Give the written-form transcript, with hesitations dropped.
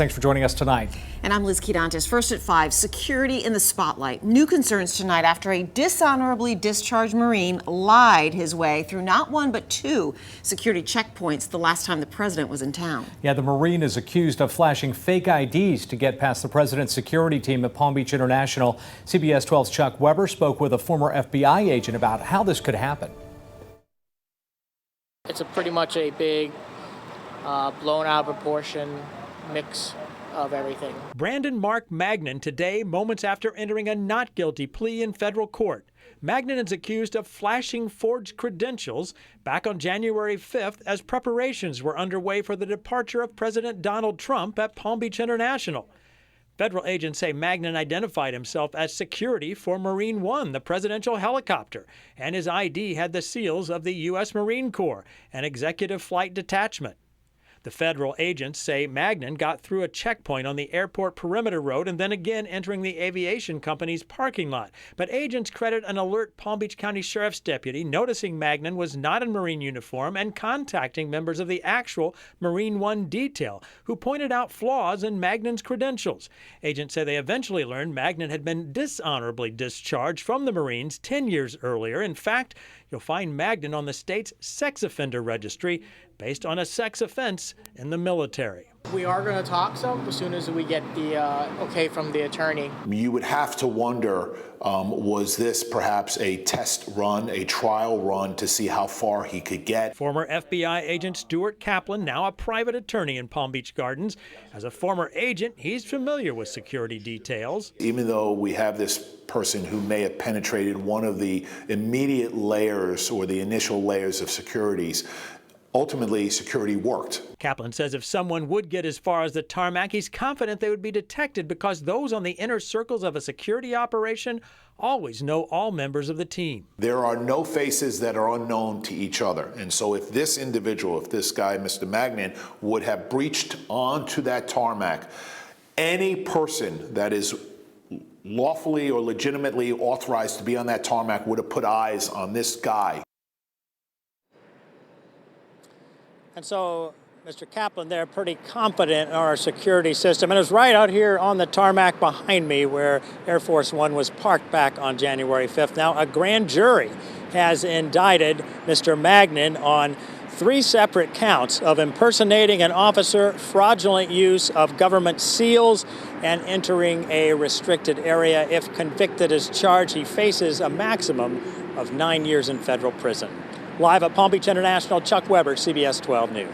Thanks for joining us tonight. And I'm Liz Kidantis. First at 5, security in the spotlight. New concerns tonight after a dishonorably discharged Marine lied his way through not one but 2 security checkpoints the last time the president was in town. Yeah, the Marine is accused of flashing fake IDs to get past the president's security team at Palm Beach International. CBS 12's Chuck Weber spoke with a former FBI agent about how this could happen. It's pretty much a big, blown out of proportion mix of everything. Brandon Mark Magnan today, moments after entering a not guilty plea in federal court. Magnan is accused of flashing forged credentials back on January 5th as preparations were underway for the departure of President Donald Trump at Palm Beach International. Federal agents say Magnan identified himself as security for Marine One, the presidential helicopter, and his ID had the seals of the U.S. Marine Corps, an executive flight detachment. The federal agents say Magnan got through a checkpoint on the airport perimeter road and then again entering the aviation company's parking lot. But agents credit an alert Palm Beach County Sheriff's deputy noticing Magnan was not in Marine uniform and contacting members of the actual Marine One detail, who pointed out flaws in Magnan's credentials. Agents say they eventually learned Magnan had been dishonorably discharged from the Marines 10 years earlier. In fact, you'll find Magnan on the state's sex offender registry based on a sex offense in the military. We are going to talk some as soon as we get the okay from the attorney. You would have to wonder, was this perhaps a test run, a trial run to see how far he could get? Former FBI agent Stuart Kaplan, now a private attorney in Palm Beach Gardens. As a former agent, he's familiar with security details. Even though we have this person who may have penetrated one of the immediate layers or the initial layers of securities, ultimately, security worked. Kaplan says if someone would get as far as the tarmac, he's confident they would be detected because those on the inner circles of a security operation always know all members of the team. There are no faces that are unknown to each other. And so if this individual, if this guy, Mr. Magnan, would have breached onto that tarmac, any person that is lawfully or legitimately authorized to be on that tarmac would have put eyes on this guy. And so, Mr. Kaplan, they're pretty confident in our security system. And it's right out here on the tarmac behind me where Air Force One was parked back on January 5th. Now, a grand jury has indicted Mr. Magnan on 3 separate counts of impersonating an officer, fraudulent use of government seals, and entering a restricted area. If convicted as charged, he faces a maximum of 9 years in federal prison. Live at Palm Beach International, Chuck Weber, CBS 12 News.